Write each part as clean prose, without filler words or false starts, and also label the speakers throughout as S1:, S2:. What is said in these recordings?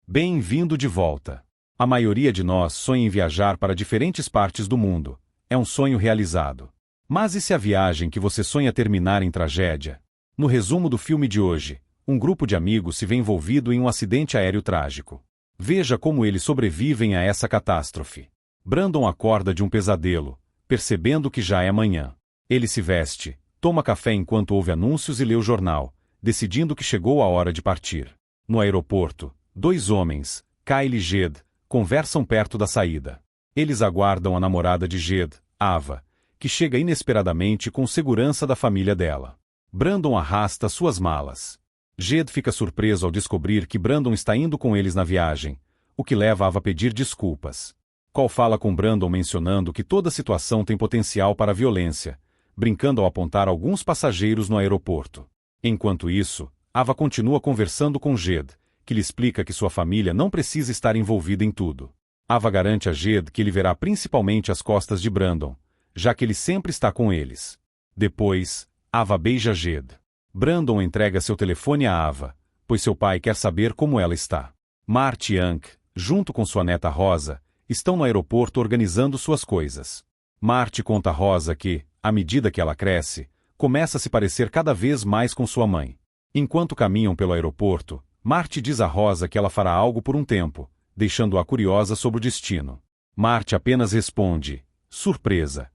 S1: Bem-vindo de volta. A maioria de nós sonha em viajar para diferentes partes do mundo. É um sonho realizado. Mas e se a viagem que você sonha terminar em tragédia? No resumo do filme de hoje, um grupo de amigos se vê envolvido em um acidente aéreo trágico. Veja como eles sobrevivem a essa catástrofe. Brandon acorda de um pesadelo, percebendo que já é manhã. Ele se veste, toma café enquanto ouve anúncios e lê o jornal, decidindo que chegou a hora de partir. No aeroporto, dois homens, Kyle e Jed, conversam perto da saída. Eles aguardam a namorada de Jed, Ava, que chega inesperadamente com segurança da família dela. Brandon arrasta suas malas. Jed fica surpreso ao descobrir que Brandon está indo com eles na viagem, o que leva Ava a pedir desculpas. Cole fala com Brandon mencionando que toda a situação tem potencial para violência, brincando ao apontar alguns passageiros no aeroporto. Enquanto isso, Ava continua conversando com Jed, que lhe explica que sua família não precisa estar envolvida em tudo. Ava garante a Jed que ele verá principalmente as costas de Brandon, já que ele sempre está com eles. Depois, Ava beija Jed. Brandon entrega seu telefone a Ava, pois seu pai quer saber como ela está. Marty e Hank, junto com sua neta Rosa, estão no aeroporto organizando suas coisas. Marty conta a Rosa que, à medida que ela cresce, começa a se parecer cada vez mais com sua mãe. Enquanto caminham pelo aeroporto, Marty diz a Rosa que ela fará algo por um tempo, deixando-a curiosa sobre o destino. Marty apenas responde, surpresa.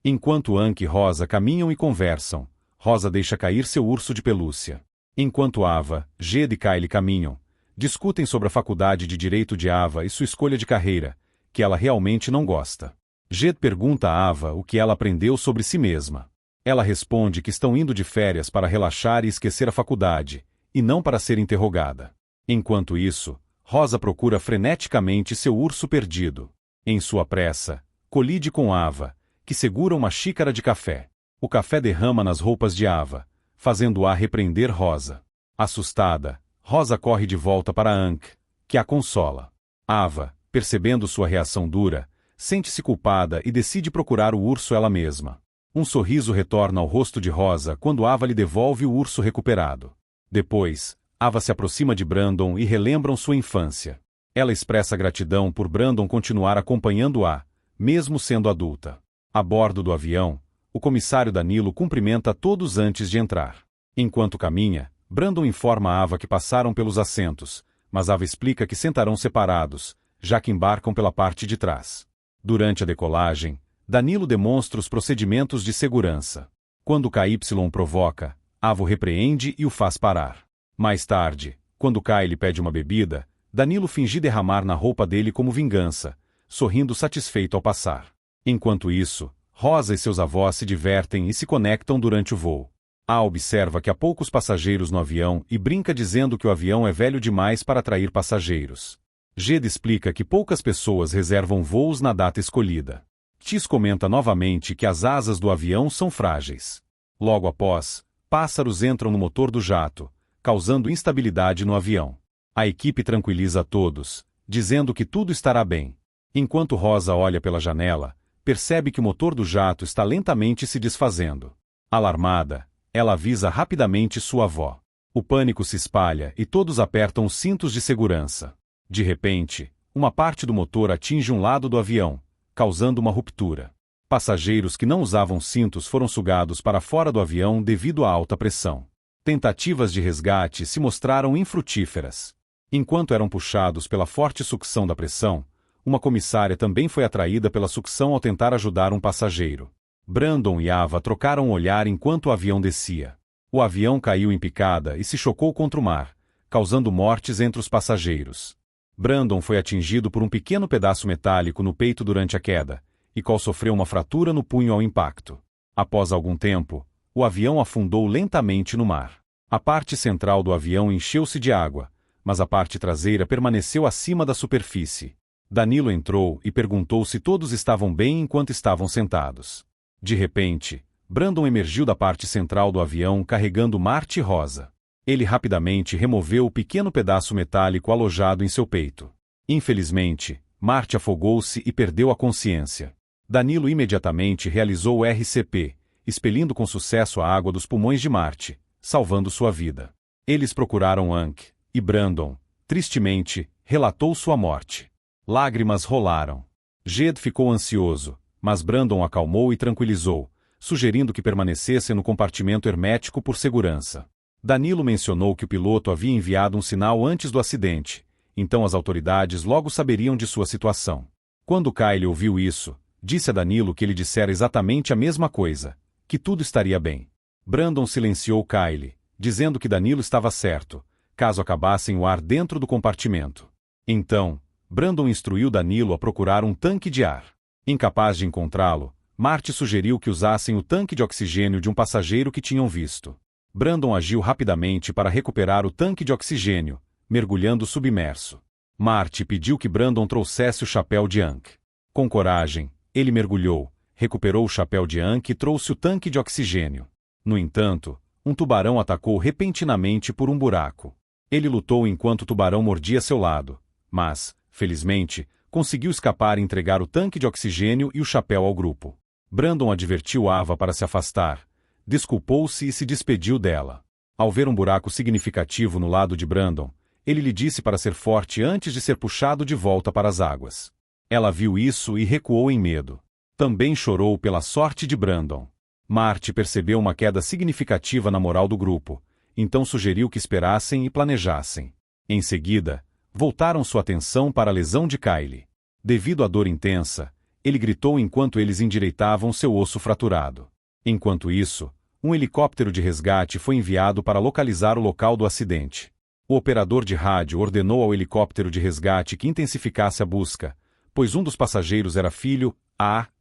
S1: Enquanto Hank e Rosa caminham e conversam, Rosa deixa cair seu urso de pelúcia. Enquanto Ava, Jed e Kyle caminham, discutem sobre a faculdade de Direito de Ava e sua escolha de carreira, que ela realmente não gosta. Jed pergunta a Ava o que ela aprendeu sobre si mesma. Ela responde que estão indo de férias para relaxar e esquecer a faculdade, e não para ser interrogada. Enquanto isso, Rosa procura freneticamente seu urso perdido. Em sua pressa, colide com Ava, que segura uma xícara de café. O café derrama nas roupas de Ava, fazendo-a repreender Rosa. Assustada, Rosa corre de volta para Hank, que a consola. Ava, percebendo sua reação dura, sente-se culpada e decide procurar o urso ela mesma. Um sorriso retorna ao rosto de Rosa quando Ava lhe devolve o urso recuperado. Depois, Ava se aproxima de Brandon e relembram sua infância. Ela expressa gratidão por Brandon continuar acompanhando-a, mesmo sendo adulta. A bordo do avião, o comissário Danilo cumprimenta todos antes de entrar. Enquanto caminha, Brandon informa a Ava que passaram pelos assentos, mas Ava explica que sentarão separados, já que embarcam pela parte de trás. Durante a decolagem, Danilo demonstra os procedimentos de segurança. Quando KY provoca, Ava o repreende e o faz parar. Mais tarde, quando Kyle pede uma bebida, Danilo finge derramar na roupa dele como vingança, sorrindo satisfeito ao passar. Enquanto isso, Rosa e seus avós se divertem e se conectam durante o voo. A observa que há poucos passageiros no avião e brinca dizendo que o avião é velho demais para atrair passageiros. Jed explica que poucas pessoas reservam voos na data escolhida. Tis comenta novamente que as asas do avião são frágeis. Logo após, pássaros entram no motor do jato, causando instabilidade no avião. A equipe tranquiliza a todos, dizendo que tudo estará bem. Enquanto Rosa olha pela janela, percebe que o motor do jato está lentamente se desfazendo. Alarmada, ela avisa rapidamente sua avó. O pânico se espalha e todos apertam os cintos de segurança. De repente, uma parte do motor atinge um lado do avião, causando uma ruptura. Passageiros que não usavam cintos foram sugados para fora do avião devido à alta pressão. Tentativas de resgate se mostraram infrutíferas. Enquanto eram puxados pela forte sucção da pressão, uma comissária também foi atraída pela sucção ao tentar ajudar um passageiro. Brandon e Ava trocaram um olhar enquanto o avião descia. O avião caiu em picada e se chocou contra o mar, causando mortes entre os passageiros. Brandon foi atingido por um pequeno pedaço metálico no peito durante a queda, e Cole sofreu uma fratura no punho ao impacto. Após algum tempo, o avião afundou lentamente no mar. A parte central do avião encheu-se de água, mas a parte traseira permaneceu acima da superfície. Danilo entrou e perguntou se todos estavam bem enquanto estavam sentados. De repente, Brandon emergiu da parte central do avião carregando Marty e Rosa. Ele rapidamente removeu o pequeno pedaço metálico alojado em seu peito. Infelizmente, Marty afogou-se e perdeu a consciência. Danilo imediatamente realizou o RCP, expelindo com sucesso a água dos pulmões de Marty, salvando sua vida. Eles procuraram Hank e Brandon, tristemente, relatou sua morte. Lágrimas rolaram. Jed ficou ansioso, mas Brandon acalmou e tranquilizou, sugerindo que permanecesse no compartimento hermético por segurança. Danilo mencionou que o piloto havia enviado um sinal antes do acidente, então as autoridades logo saberiam de sua situação. Quando Kyle ouviu isso, disse a Danilo que ele dissera exatamente a mesma coisa, que tudo estaria bem. Brandon silenciou Kyle, dizendo que Danilo estava certo, caso acabassem o ar dentro do compartimento. Então, Brandon instruiu Danilo a procurar um tanque de ar. Incapaz de encontrá-lo, Marty sugeriu que usassem o tanque de oxigênio de um passageiro que tinham visto. Brandon agiu rapidamente para recuperar o tanque de oxigênio, mergulhando submerso. Marty pediu que Brandon trouxesse o chapéu de Ankh. Com coragem, ele mergulhou, recuperou o chapéu de Ankh e trouxe o tanque de oxigênio. No entanto, um tubarão atacou repentinamente por um buraco. Ele lutou enquanto o tubarão mordia seu lado, mas, felizmente, conseguiu escapar e entregar o tanque de oxigênio e o chapéu ao grupo. Brandon advertiu Ava para se afastar, desculpou-se e se despediu dela. Ao ver um buraco significativo no lado de Brandon, ele lhe disse para ser forte antes de ser puxado de volta para as águas. Ela viu isso e recuou em medo. Também chorou pela sorte de Brandon. Marty percebeu uma queda significativa na moral do grupo, então sugeriu que esperassem e planejassem. Em seguida, voltaram sua atenção para a lesão de Kyle. Devido à dor intensa, ele gritou enquanto eles endireitavam seu osso fraturado. Enquanto isso, um helicóptero de resgate foi enviado para localizar o local do acidente. O operador de rádio ordenou ao helicóptero de resgate que intensificasse a busca, pois um dos passageiros era filho,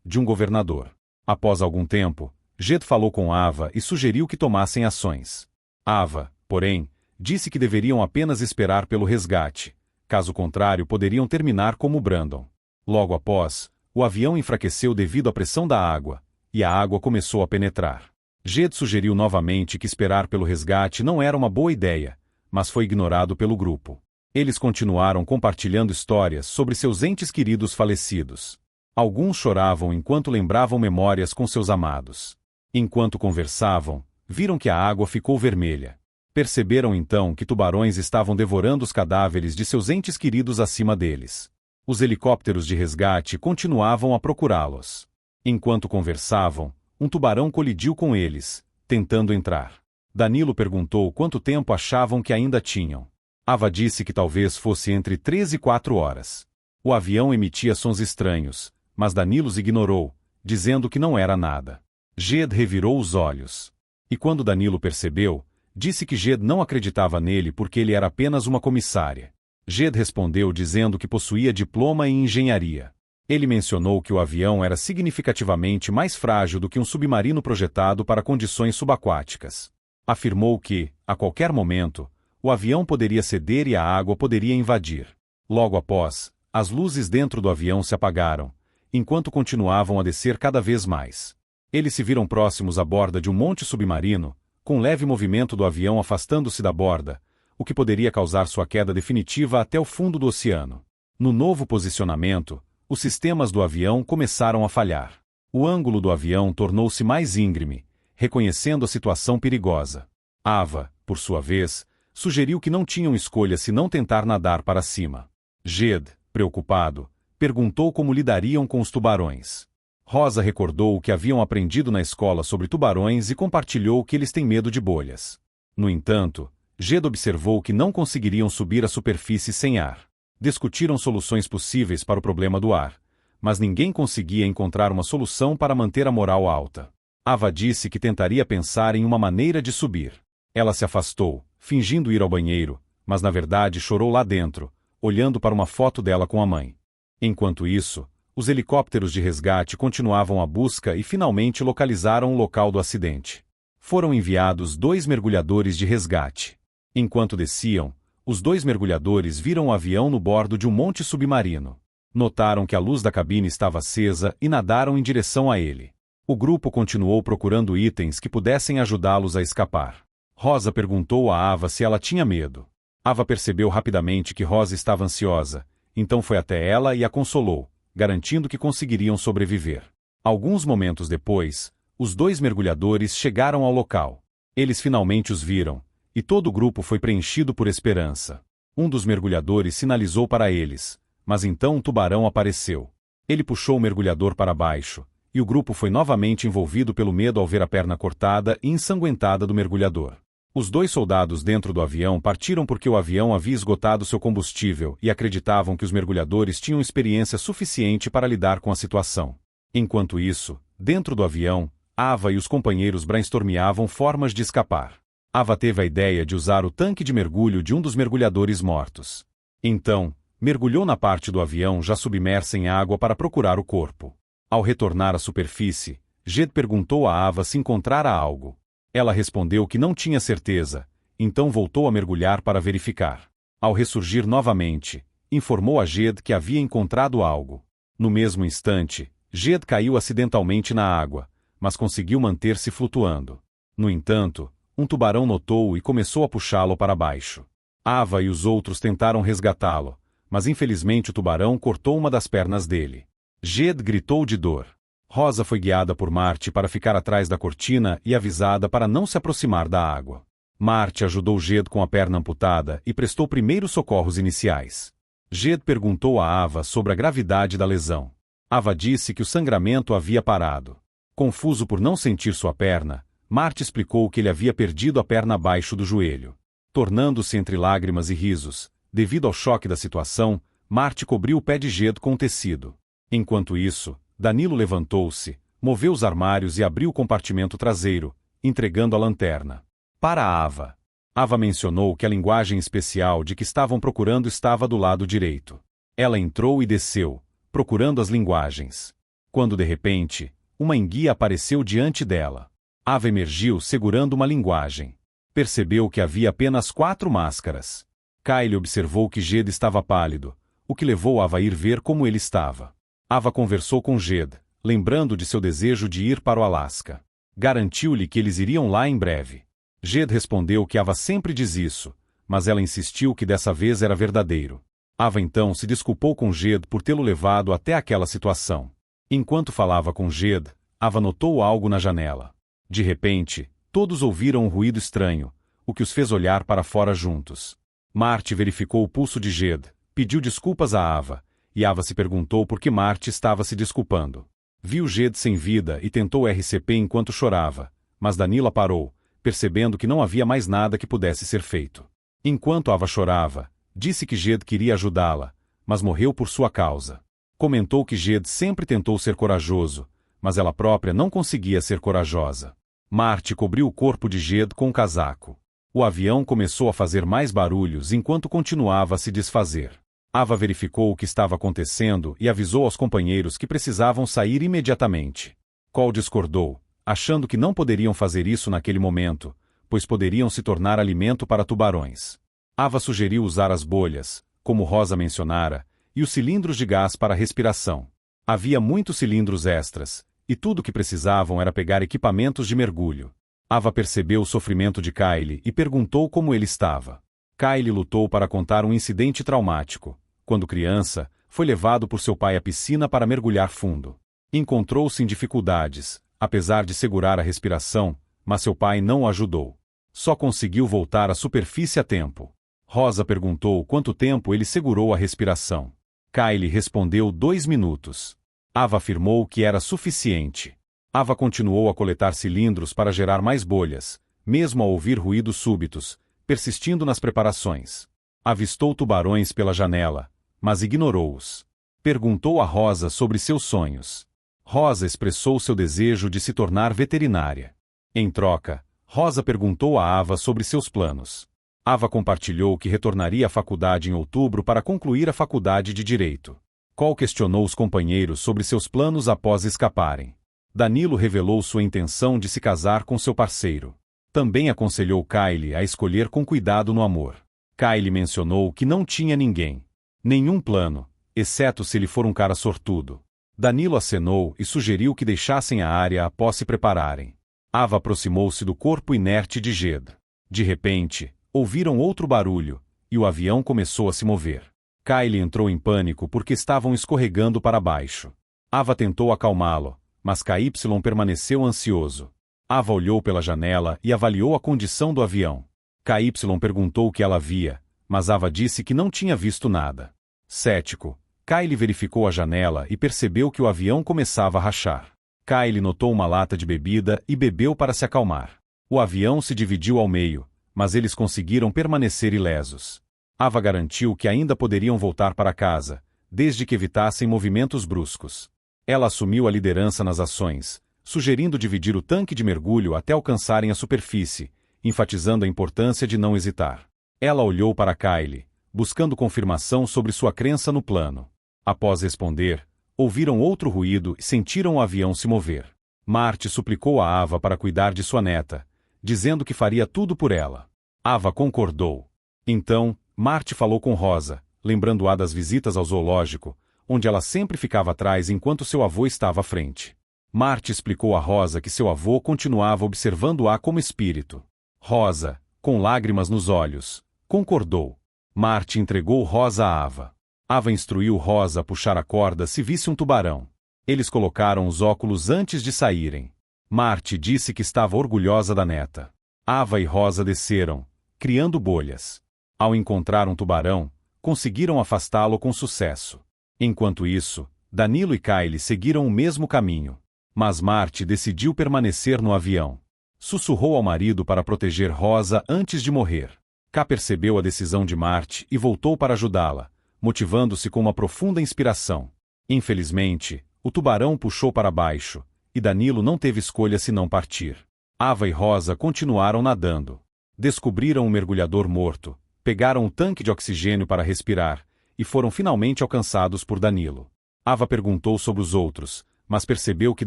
S1: de um governador. Após algum tempo, Jed falou com Ava e sugeriu que tomassem ações. Ava, porém, disse que deveriam apenas esperar pelo resgate. Caso contrário, poderiam terminar como Brandon. Logo após, o avião enfraqueceu devido à pressão da água, e a água começou a penetrar. Jed sugeriu novamente que esperar pelo resgate não era uma boa ideia, mas foi ignorado pelo grupo. Eles continuaram compartilhando histórias sobre seus entes queridos falecidos. Alguns choravam enquanto lembravam memórias com seus amados. Enquanto conversavam, viram que a água ficou vermelha. Perceberam então que tubarões estavam devorando os cadáveres de seus entes queridos acima deles. Os helicópteros de resgate continuavam a procurá-los. Enquanto conversavam, um tubarão colidiu com eles, tentando entrar. Danilo perguntou quanto tempo achavam que ainda tinham. Ava disse que talvez fosse entre 3 e 4 horas. O avião emitia sons estranhos, mas Danilo os ignorou, dizendo que não era nada. Jed revirou os olhos. E quando Danilo percebeu, disse que Jed não acreditava nele porque ele era apenas uma comissária. Jed respondeu dizendo que possuía diploma em engenharia. Ele mencionou que o avião era significativamente mais frágil do que um submarino projetado para condições subaquáticas. Afirmou que, a qualquer momento, o avião poderia ceder e a água poderia invadir. Logo após, as luzes dentro do avião se apagaram, enquanto continuavam a descer cada vez mais. Eles se viram próximos à borda de um monte submarino, com leve movimento do avião afastando-se da borda, o que poderia causar sua queda definitiva até o fundo do oceano. No novo posicionamento, os sistemas do avião começaram a falhar. O ângulo do avião tornou-se mais íngreme, reconhecendo a situação perigosa. Ava, por sua vez, sugeriu que não tinham escolha senão tentar nadar para cima. Jed, preocupado, perguntou como lidariam com os tubarões. Rosa recordou o que haviam aprendido na escola sobre tubarões e compartilhou que eles têm medo de bolhas. No entanto, Jed observou que não conseguiriam subir à superfície sem ar. Discutiram soluções possíveis para o problema do ar, mas ninguém conseguia encontrar uma solução para manter a moral alta. Ava disse que tentaria pensar em uma maneira de subir. Ela se afastou, fingindo ir ao banheiro, mas na verdade chorou lá dentro, olhando para uma foto dela com a mãe. Enquanto isso, os helicópteros de resgate continuavam a busca e finalmente localizaram o local do acidente. Foram enviados 2 mergulhadores de resgate. Enquanto desciam, os 2 mergulhadores viram o avião no bordo de um monte submarino. Notaram que a luz da cabine estava acesa e nadaram em direção a ele. O grupo continuou procurando itens que pudessem ajudá-los a escapar. Rosa perguntou a Ava se ela tinha medo. Ava percebeu rapidamente que Rosa estava ansiosa, então foi até ela e a consolou, garantindo que conseguiriam sobreviver. Alguns momentos depois, os 2 mergulhadores chegaram ao local. Eles finalmente os viram, e todo o grupo foi preenchido por esperança. Um dos mergulhadores sinalizou para eles, mas então um tubarão apareceu. Ele puxou o mergulhador para baixo, e o grupo foi novamente envolvido pelo medo ao ver a perna cortada e ensanguentada do mergulhador. Os 2 soldados dentro do avião partiram porque o avião havia esgotado seu combustível e acreditavam que os mergulhadores tinham experiência suficiente para lidar com a situação. Enquanto isso, dentro do avião, Ava e os companheiros brainstormeavam formas de escapar. Ava teve a ideia de usar o tanque de mergulho de um dos mergulhadores mortos. Então, mergulhou na parte do avião já submersa em água para procurar o corpo. Ao retornar à superfície, Jed perguntou a Ava se encontrara algo. Ela respondeu que não tinha certeza, então voltou a mergulhar para verificar. Ao ressurgir novamente, informou a Jed que havia encontrado algo. No mesmo instante, Jed caiu acidentalmente na água, mas conseguiu manter-se flutuando. No entanto, um tubarão notou-o e começou a puxá-lo para baixo. Ava e os outros tentaram resgatá-lo, mas infelizmente o tubarão cortou uma das pernas dele. Jed gritou de dor. Rosa foi guiada por Marty para ficar atrás da cortina e avisada para não se aproximar da água. Marty ajudou Jed com a perna amputada e prestou primeiros socorros iniciais. Jed perguntou a Ava sobre a gravidade da lesão. Ava disse que o sangramento havia parado. Confuso por não sentir sua perna, Marty explicou que ele havia perdido a perna abaixo do joelho. Tornando-se entre lágrimas e risos, devido ao choque da situação, Marty cobriu o pé de Jed com tecido. Enquanto isso, Danilo levantou-se, moveu os armários e abriu o compartimento traseiro, entregando a lanterna. Para Ava. Ava mencionou que a linguagem especial de que estavam procurando estava do lado direito. Ela entrou e desceu, procurando as linguagens. Quando de repente, uma enguia apareceu diante dela. Ava emergiu segurando uma linguagem. Percebeu que havia apenas 4 máscaras. Kyle observou que Jed estava pálido, o que levou Ava a ir ver como ele estava. Ava conversou com Jed, lembrando de seu desejo de ir para o Alasca. Garantiu-lhe que eles iriam lá em breve. Jed respondeu que Ava sempre diz isso, mas ela insistiu que dessa vez era verdadeiro. Ava então se desculpou com Jed por tê-lo levado até aquela situação. Enquanto falava com Jed, Ava notou algo na janela. De repente, todos ouviram um ruído estranho, o que os fez olhar para fora juntos. Marty verificou o pulso de Jed, pediu desculpas a Ava, e Ava se perguntou por que Marty estava se desculpando. Viu Jed sem vida e tentou RCP enquanto chorava, mas Danilo a parou, percebendo que não havia mais nada que pudesse ser feito. Enquanto Ava chorava, disse que Jed queria ajudá-la, mas morreu por sua causa. Comentou que Jed sempre tentou ser corajoso, mas ela própria não conseguia ser corajosa. Marty cobriu o corpo de Jed com um casaco. O avião começou a fazer mais barulhos enquanto continuava a se desfazer. Ava verificou o que estava acontecendo e avisou aos companheiros que precisavam sair imediatamente. Cole discordou, achando que não poderiam fazer isso naquele momento, pois poderiam se tornar alimento para tubarões. Ava sugeriu usar as bolhas, como Rosa mencionara, e os cilindros de gás para respiração. Havia muitos cilindros extras, e tudo o que precisavam era pegar equipamentos de mergulho. Ava percebeu o sofrimento de Kyle e perguntou como ele estava. Kyle lutou para contar um incidente traumático. Quando criança, foi levado por seu pai à piscina para mergulhar fundo. Encontrou-se em dificuldades, apesar de segurar a respiração, mas seu pai não o ajudou. Só conseguiu voltar à superfície a tempo. Rosa perguntou quanto tempo ele segurou a respiração. Kyle respondeu 2 minutos. Ava afirmou que era suficiente. Ava continuou a coletar cilindros para gerar mais bolhas, mesmo ao ouvir ruídos súbitos, persistindo nas preparações. Avistou tubarões pela janela, mas ignorou-os. Perguntou a Rosa sobre seus sonhos. Rosa expressou seu desejo de se tornar veterinária. Em troca, Rosa perguntou a Ava sobre seus planos. Ava compartilhou que retornaria à faculdade em outubro para concluir a faculdade de Direito. Cole questionou os companheiros sobre seus planos após escaparem. Danilo revelou sua intenção de se casar com seu parceiro. Também aconselhou Kyle a escolher com cuidado no amor. Kyle mencionou que não tinha ninguém. Nenhum plano, exceto se ele for um cara sortudo. Danilo acenou e sugeriu que deixassem a área após se prepararem. Ava aproximou-se do corpo inerte de Jed. De repente, ouviram outro barulho, e o avião começou a se mover. Kyle entrou em pânico porque estavam escorregando para baixo. Ava tentou acalmá-lo, mas KY permaneceu ansioso. Ava olhou pela janela e avaliou a condição do avião. KY perguntou o que ela via, mas Ava disse que não tinha visto nada. Cético, Kyle verificou a janela e percebeu que o avião começava a rachar. Kyle notou uma lata de bebida e bebeu para se acalmar. O avião se dividiu ao meio, mas eles conseguiram permanecer ilesos. Ava garantiu que ainda poderiam voltar para casa, desde que evitassem movimentos bruscos. Ela assumiu a liderança nas ações, sugerindo dividir o tanque de mergulho até alcançarem a superfície, enfatizando a importância de não hesitar. Ela olhou para Kyle, buscando confirmação sobre sua crença no plano. Após responder, ouviram outro ruído e sentiram o avião se mover. Marty suplicou a Ava para cuidar de sua neta, dizendo que faria tudo por ela. Ava concordou. Então, Marty falou com Rosa, lembrando-a das visitas ao zoológico, onde ela sempre ficava atrás enquanto seu avô estava à frente. Marty explicou a Rosa que seu avô continuava observando-a como espírito. Rosa, com lágrimas nos olhos, concordou. Marty entregou Rosa a Ava. Ava instruiu Rosa a puxar a corda se visse um tubarão. Eles colocaram os óculos antes de saírem. Marty disse que estava orgulhosa da neta. Ava e Rosa desceram, criando bolhas. Ao encontrar um tubarão, conseguiram afastá-lo com sucesso. Enquanto isso, Danilo e Kyle seguiram o mesmo caminho. Mas Marty decidiu permanecer no avião. Sussurrou ao marido para proteger Rosa antes de morrer. K percebeu a decisão de Marty e voltou para ajudá-la, motivando-se com uma profunda inspiração. Infelizmente, o tubarão puxou para baixo, e Danilo não teve escolha senão partir. Ava e Rosa continuaram nadando. Descobriram um mergulhador morto, pegaram um tanque de oxigênio para respirar, e foram finalmente alcançados por Danilo. Ava perguntou sobre os outros, mas percebeu que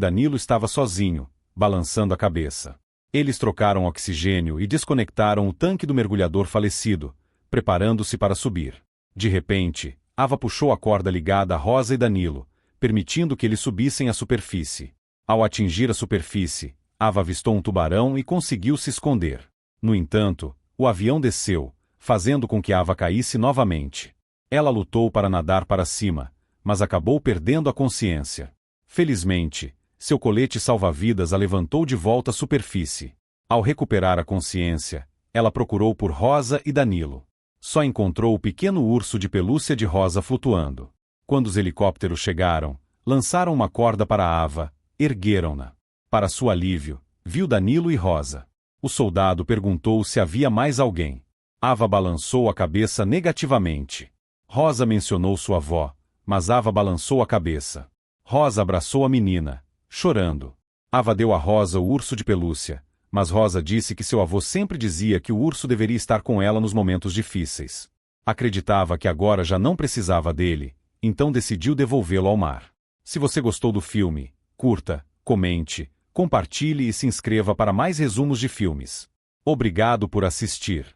S1: Danilo estava sozinho, balançando a cabeça. Eles trocaram oxigênio e desconectaram o tanque do mergulhador falecido, preparando-se para subir. De repente, Ava puxou a corda ligada a Rosa e Danilo, permitindo que eles subissem à superfície. Ao atingir a superfície, Ava avistou um tubarão e conseguiu se esconder. No entanto, o avião desceu, fazendo com que Ava caísse novamente. Ela lutou para nadar para cima, mas acabou perdendo a consciência. Felizmente, seu colete salva-vidas a levantou de volta à superfície. Ao recuperar a consciência, ela procurou por Rosa e Danilo. Só encontrou o pequeno urso de pelúcia de Rosa flutuando. Quando os helicópteros chegaram, lançaram uma corda para Ava, ergueram-na. Para seu alívio, viu Danilo e Rosa. O soldado perguntou se havia mais alguém. Ava balançou a cabeça negativamente. Rosa mencionou sua avó, mas Ava balançou a cabeça. Rosa abraçou a menina, chorando. Ava deu a Rosa o urso de pelúcia, mas Rosa disse que seu avô sempre dizia que o urso deveria estar com ela nos momentos difíceis. Acreditava que agora já não precisava dele, então decidiu devolvê-lo ao mar. Se você gostou do filme, curta, comente, compartilhe e se inscreva para mais resumos de filmes. Obrigado por assistir.